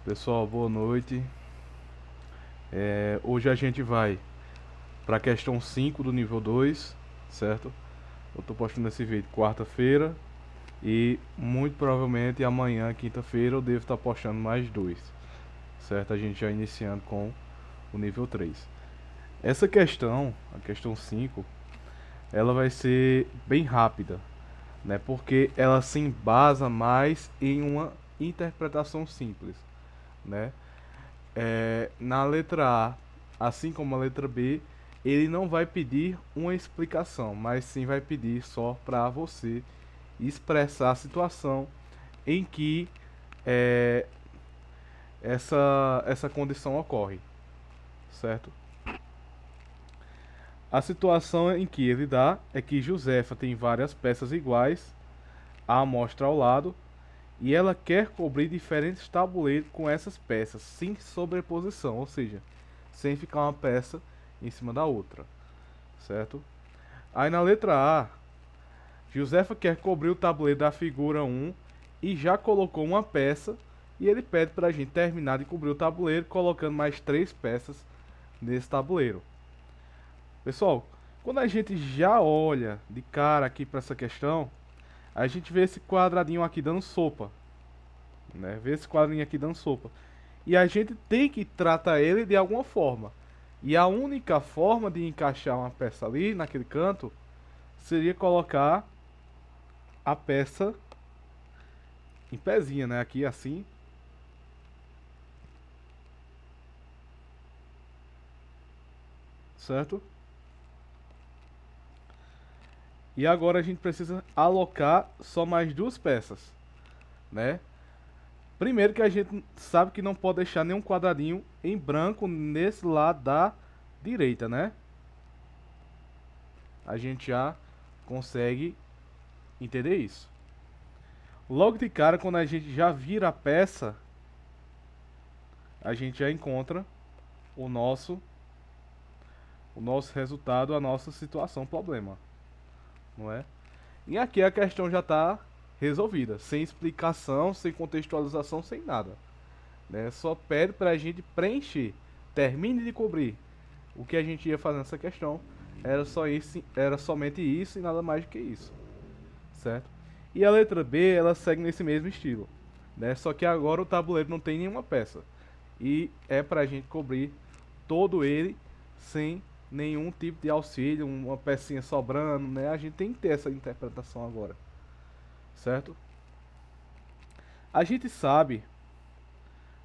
Pessoal, boa noite. Hoje a gente vai para a questão 5 do nível 2, certo? Eu tô postando esse vídeo quarta-feira e muito provavelmente amanhã, quinta-feira, eu devo estar postando mais dois, certo? A gente já iniciando com o nível 3. Essa questão, a questão 5, ela vai ser bem rápida, né? Porque ela se embasa mais em uma interpretação simples, né? Na letra A, assim como a letra B, ele não vai pedir uma explicação, mas sim vai pedir só para você expressar a situação em que é, essa condição ocorre, certo? A situação em que ele dá é que Josefa tem várias peças iguais, a amostra ao lado, e ela quer cobrir diferentes tabuleiros com essas peças, sem sobreposição, ou seja, sem ficar uma peça em cima da outra, certo? Aí na letra A, Josefa quer cobrir o tabuleiro da figura 1 e já colocou uma peça e ele pede para a gente terminar de cobrir o tabuleiro colocando mais três peças nesse tabuleiro. Pessoal, quando a gente já olha de cara aqui para essa questão, a gente vê esse quadradinho aqui dando sopa, né? Vê esse quadradinho aqui dando sopa. E a gente tem que tratar ele de alguma forma. E a única forma de encaixar uma peça ali naquele canto seria colocar a peça em pezinha, né? Aqui assim, certo? E agora a gente precisa alocar só mais duas peças, né? Primeiro que a gente sabe que não pode deixar nenhum quadradinho em branco nesse lado da direita, né? A gente já consegue entender isso. Logo de cara, quando a gente já vira a peça, a gente já encontra o nosso o nosso resultado, a nossa situação, problema, não é? E aqui a questão já está resolvida, sem explicação, sem contextualização, sem nada, né? Só pede para a gente preencher, termine de cobrir. O que a gente ia fazer nessa questão era só isso, era somente isso e nada mais do que isso, certo? E a letra B, ela segue nesse mesmo estilo, né? Só que agora o tabuleiro não tem nenhuma peça e é para a gente cobrir todo ele sem nenhum tipo de auxílio, uma pecinha sobrando, né? A gente tem que ter essa interpretação agora, certo? A gente sabe,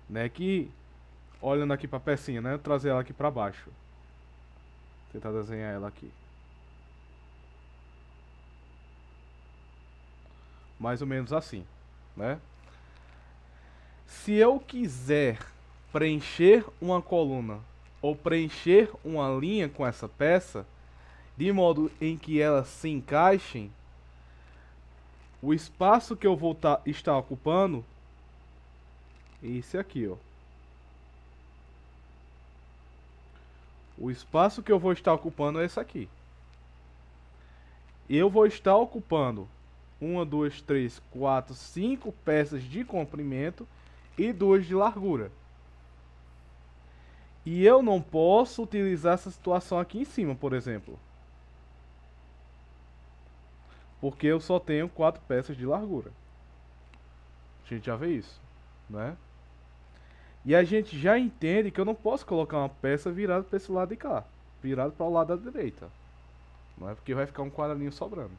né, que olhando aqui para a pecinha, né, eu trazer ela aqui para baixo, tentar desenhar ela aqui, mais ou menos assim, né? Se eu quiser preencher uma coluna ou preencher uma linha com essa peça, de modo em que elas se encaixem, o espaço que eu vou estar ocupando é esse aqui, ó. O espaço que eu vou estar ocupando é esse aqui. Eu vou estar ocupando uma, duas, três, quatro, cinco peças de comprimento e duas de largura. E eu não posso utilizar essa situação aqui em cima, por exemplo, porque eu só tenho quatro peças de largura. A gente já vê isso, né? E a gente já entende que eu não posso colocar uma peça virada para esse lado de cá, virada para o lado da direita, não é? Porque vai ficar um quadradinho sobrando.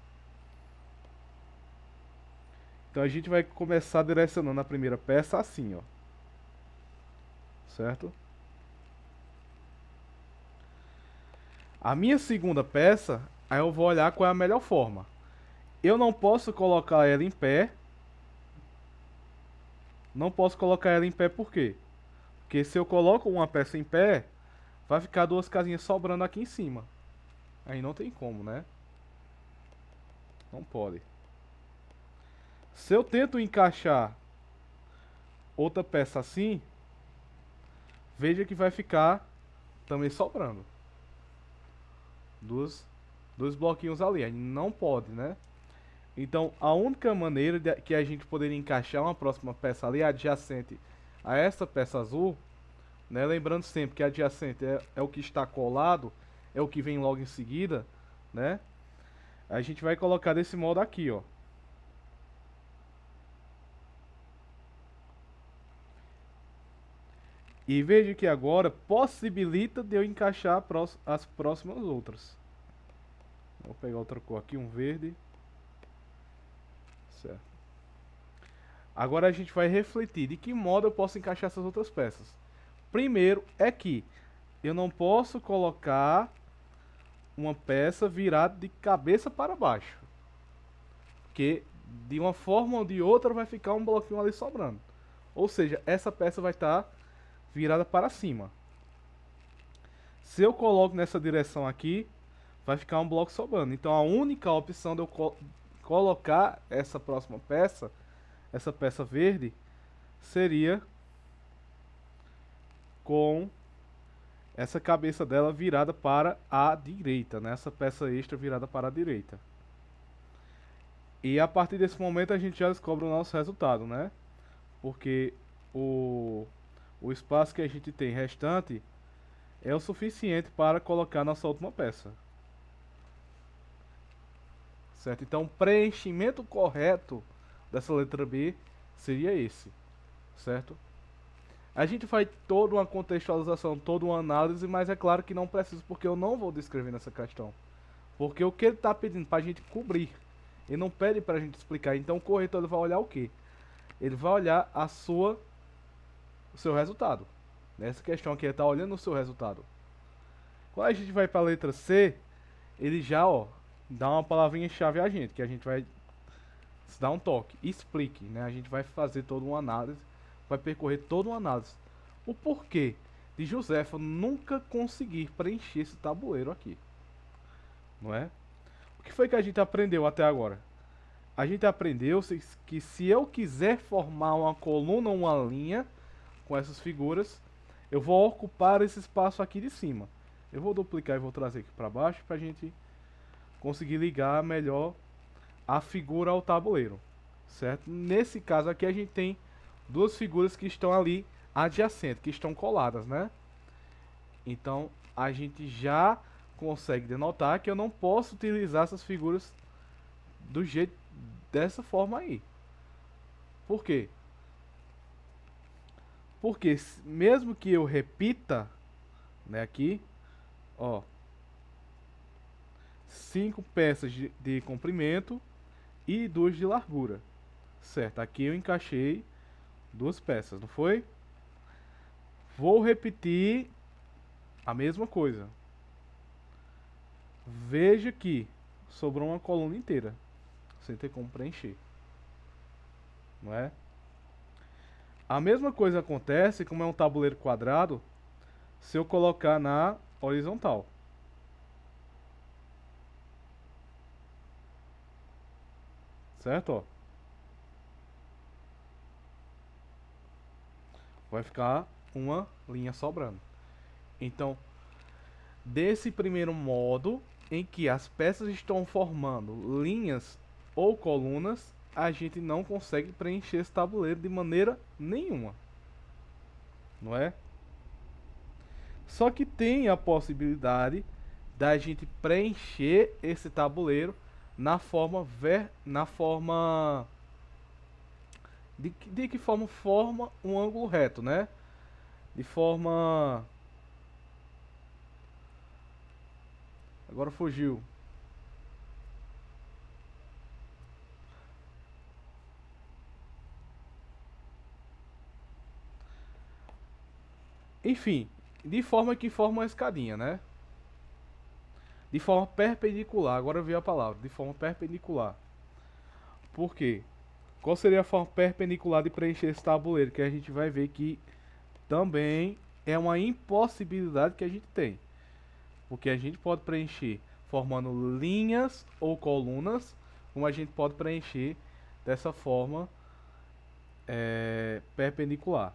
Então a gente vai começar direcionando a primeira peça assim, ó, certo? A minha segunda peça, aí eu vou olhar qual é a melhor forma. Eu não posso colocar ela em pé. Não posso colocar ela em pé por quê? Porque se eu coloco uma peça em pé, vai ficar duas casinhas sobrando aqui em cima. Aí não tem como, né? Não pode. Se eu tento encaixar outra peça assim, veja que vai ficar também sobrando. Duas, dois bloquinhos ali. Aí não pode, né? Então a única maneira que a gente poderia encaixar uma próxima peça ali adjacente a essa peça azul, né? Lembrando sempre que adjacente é o que está colado, é o que vem logo em seguida, né? A gente vai colocar desse modo aqui, ó. E veja que agora possibilita de eu encaixar as próximas outras. Vou pegar outra cor aqui, um verde. Certo. Agora a gente vai refletir de que modo eu posso encaixar essas outras peças. Primeiro é que eu não posso colocar uma peça virada de cabeça para baixo. Porque de uma forma ou de outra vai ficar um bloquinho ali sobrando. Ou seja, essa peça vai estar virada para cima. Se eu coloco nessa direção aqui, vai ficar um bloco sobrando. Então a única opção de eu colocar essa próxima peça, essa peça verde, seria com essa cabeça dela virada para a direita, né? Essa peça extra virada para a direita. E a partir desse momento a gente já descobre o nosso resultado, né? Porque o, o espaço que a gente tem restante é o suficiente para colocar nossa última peça. Certo? Então o preenchimento correto dessa letra B seria esse. Certo? A gente faz toda uma contextualização, toda uma análise, mas é claro que não preciso, porque eu não vou descrever nessa questão. Porque o que ele está pedindo para a gente cobrir, ele não pede para a gente explicar. Então o corretor ele vai olhar o quê? Ele vai olhar o seu resultado. Nessa questão aqui ele está olhando o seu resultado. Quando a gente vai para a letra C, ele já dá uma palavrinha-chave a gente, que a gente vai se dar um toque. Explique, né? A gente vai fazer toda uma análise, vai percorrer toda uma análise. O porquê de Josefa nunca conseguir preencher esse tabuleiro aqui, não é? O que foi que a gente aprendeu até agora? A gente aprendeu que se eu quiser formar uma coluna ou uma linha com essas figuras, eu vou ocupar esse espaço aqui de cima. Eu vou duplicar e vou trazer aqui para baixo para a gente conseguir ligar melhor a figura ao tabuleiro, certo? Nesse caso aqui a gente tem duas figuras que estão ali adjacentes, que estão coladas, né? Então a gente já consegue denotar que eu não posso utilizar essas figuras do jeito dessa forma aí. Por quê? Porque mesmo que eu repita, né, aqui, ó, 5 peças de comprimento e 2 de largura. Certo, aqui eu encaixei duas peças, não foi? Vou repetir a mesma coisa. Veja que sobrou uma coluna inteira, sem ter como preencher, não é? A mesma coisa acontece, como é um tabuleiro quadrado, se eu colocar na horizontal. Certo? Ó. Vai ficar uma linha sobrando. Então, desse primeiro modo, em que as peças estão formando linhas ou colunas, a gente não consegue preencher esse tabuleiro de maneira nenhuma. Não é? Só que tem a possibilidade da gente preencher esse tabuleiro na forma de que forma um ângulo reto, né? De forma agora fugiu. Enfim, de forma que forma uma escadinha, né? De forma perpendicular, agora veio a palavra, de forma perpendicular. Por quê? Qual seria a forma perpendicular de preencher esse tabuleiro? Que a gente vai ver que também é uma impossibilidade que a gente tem. Porque a gente pode preencher formando linhas ou colunas, como a gente pode preencher dessa forma perpendicular.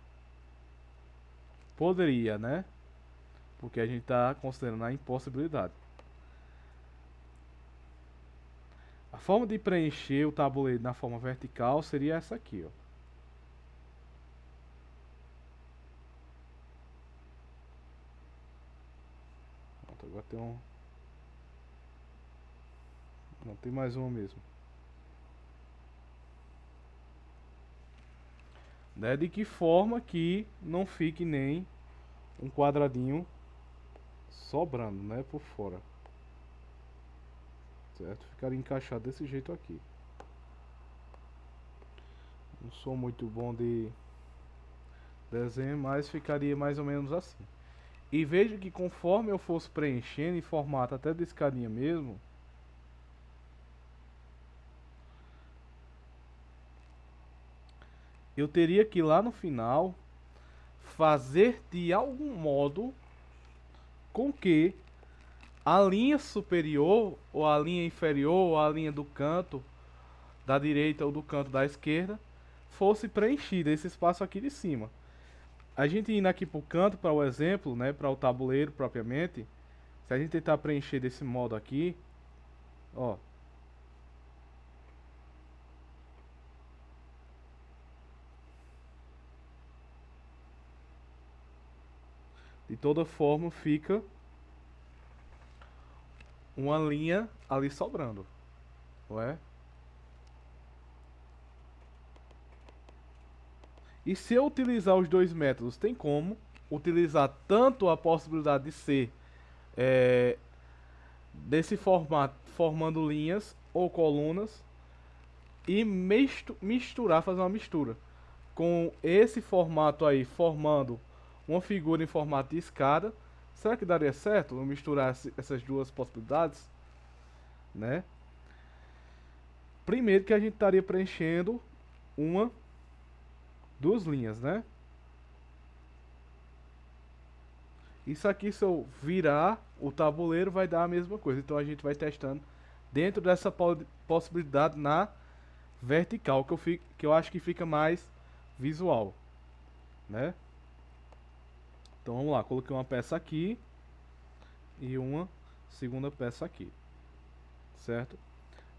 Poderia, né? Porque a gente está considerando a impossibilidade. A forma de preencher o tabuleiro na forma vertical seria essa aqui, ó. tem um... Não, tem mais uma mesmo. Né? De que forma que não fique nem um quadradinho sobrando, né? Por fora. Certo? Ficaria encaixado desse jeito aqui. Não sou muito bom de desenho, mas ficaria mais ou menos assim. E veja que conforme eu fosse preenchendo em formato até de escadinha mesmo, eu teria que lá no final fazer de algum modo com que a linha superior ou a linha inferior ou a linha do canto da direita ou do canto da esquerda fosse preenchida esse espaço aqui de cima. A gente indo aqui para o canto, para o exemplo, né, para o tabuleiro propriamente, se a gente tentar preencher desse modo aqui, ó, de toda forma fica uma linha ali sobrando, não é? E se eu utilizar os dois métodos, tem como utilizar tanto a possibilidade de ser desse formato, formando linhas ou colunas, e misturar, fazer uma mistura com esse formato aí, formando uma figura em formato de escada. Será que daria certo eu misturar essas duas possibilidades, né? Primeiro que a gente estaria preenchendo duas linhas, né? Isso aqui, se eu virar o tabuleiro, vai dar a mesma coisa. Então a gente vai testando dentro dessa possibilidade na vertical, que eu acho que fica mais visual, né? Então vamos lá, coloquei uma peça aqui e uma segunda peça aqui, certo?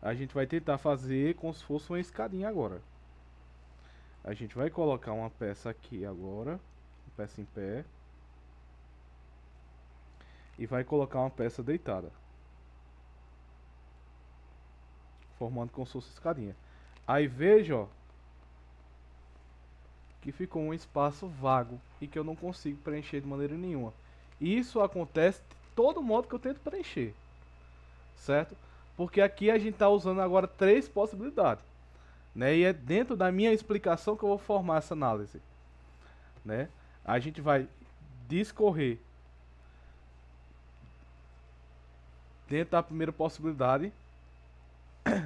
A gente vai tentar fazer como se fosse uma escadinha agora. A gente vai colocar uma peça aqui agora, uma peça em pé, e vai colocar uma peça deitada, formando como se fosse escadinha. Aí veja, ó, que ficou um espaço vago e que eu não consigo preencher de maneira nenhuma. Isso acontece de todo modo que eu tento preencher, certo? Porque aqui a gente está usando agora três possibilidades, né? E é dentro da minha explicação que eu vou formar essa análise, né? A gente vai discorrer dentro da primeira possibilidade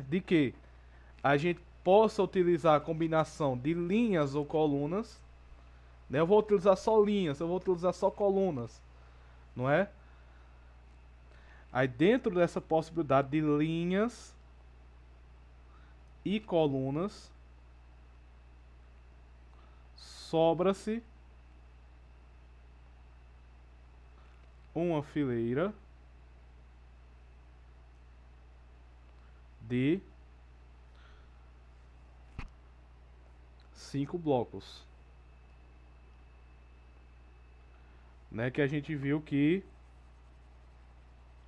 de que a gente possa utilizar a combinação de linhas ou colunas, né? Eu vou utilizar só linhas, eu vou utilizar só colunas, não é? Aí dentro dessa possibilidade de linhas e colunas, sobra-se uma fileira de 5 blocos, né? Que a gente viu que,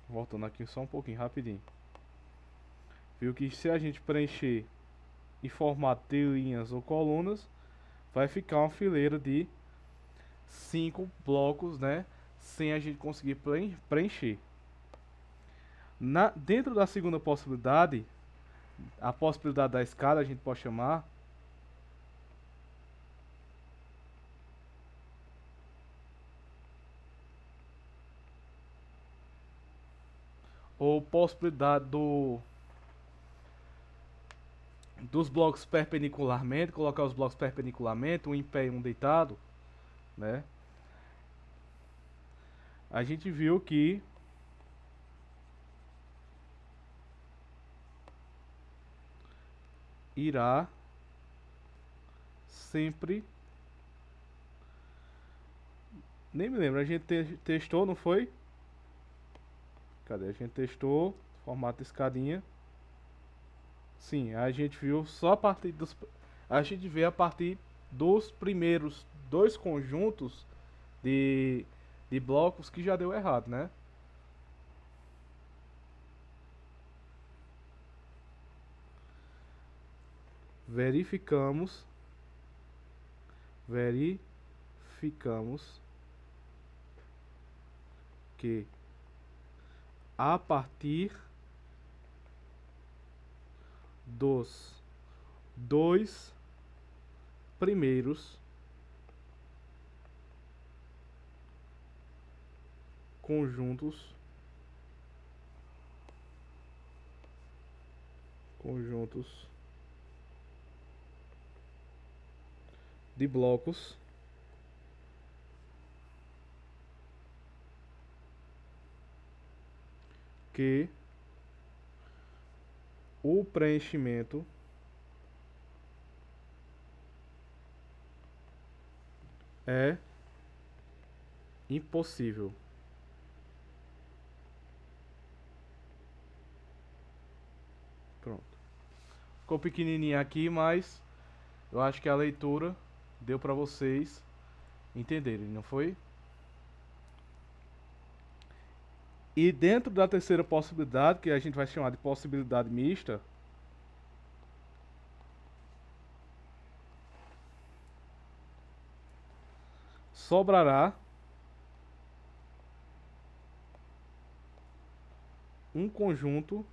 voltando aqui só um pouquinho rapidinho, viu que se a gente preencher em formato de linhas ou colunas, vai ficar uma fileira de 5 blocos, né? Sem a gente conseguir preencher. Dentro da segunda possibilidade, a possibilidade da escada, a gente pode chamar, ou possibilidade dos blocos perpendicularmente, colocar os blocos perpendicularmente, um em pé e um deitado, né? A gente viu que irá sempre, nem me lembro, a gente testou, não foi? Cadê? A gente testou formato escadinha. Sim, a gente viu só a partir dos, a gente vê a partir dos primeiros dois conjuntos de blocos que já deu errado, né? verificamos que a partir dos dois primeiros conjuntos de blocos que o preenchimento é impossível. Pronto. Ficou pequenininho aqui, mas eu acho que a leitura deu para vocês entenderem, não foi? E dentro da terceira possibilidade, que a gente vai chamar de possibilidade mista, sobrará um conjunto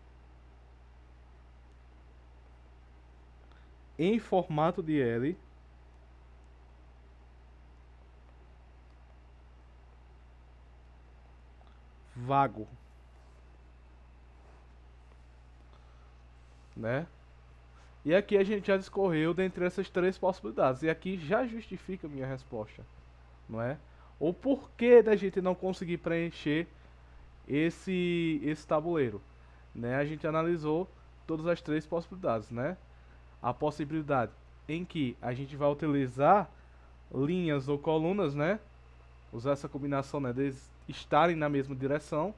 em formato de L vago, né? E aqui a gente já discorreu dentre essas três possibilidades. E aqui já justifica a minha resposta, não é? O porquê da gente não conseguir preencher esse tabuleiro, né? A gente analisou todas as três possibilidades, né? A possibilidade em que a gente vai utilizar linhas ou colunas, né? Usar essa combinação, né, de estarem na mesma direção,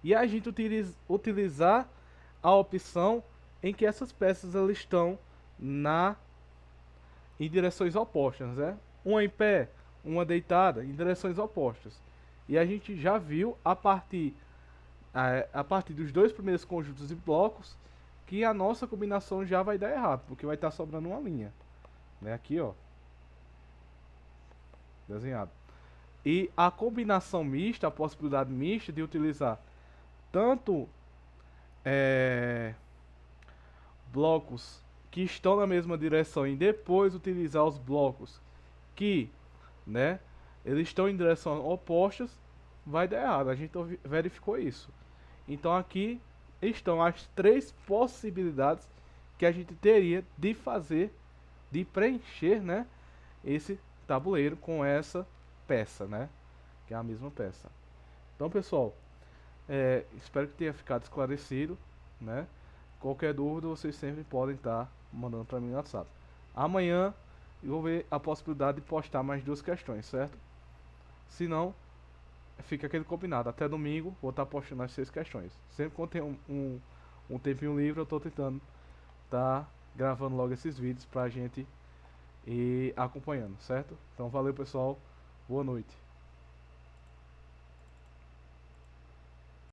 e a gente utilizar a opção em que essas peças elas estão em direções opostas, né? Uma em pé, uma deitada, em direções opostas. E a gente já viu a partir dos dois primeiros conjuntos de blocos que a nossa combinação já vai dar errado, porque vai estar sobrando uma linha, né? Aqui, ó, desenhado. E a combinação mista, a possibilidade mista de utilizar tanto blocos que estão na mesma direção e depois utilizar os blocos que, né, eles estão em direções opostas, vai dar errado. A gente verificou isso. Então aqui estão as três possibilidades que a gente teria de fazer, de preencher, né, esse tabuleiro com essa peça, né, que é a mesma peça. Então, pessoal, espero que tenha ficado esclarecido, né? Qualquer dúvida vocês sempre podem estar mandando para mim no WhatsApp. Amanhã eu vou ver a possibilidade de postar mais duas questões, certo? Se não, fica aquele combinado. Até domingo vou estar postando as 6 questões. Sempre quando tem um tempinho livre eu estou tentando estar gravando logo esses vídeos para a gente ir acompanhando, certo? Então valeu, pessoal. Boa noite.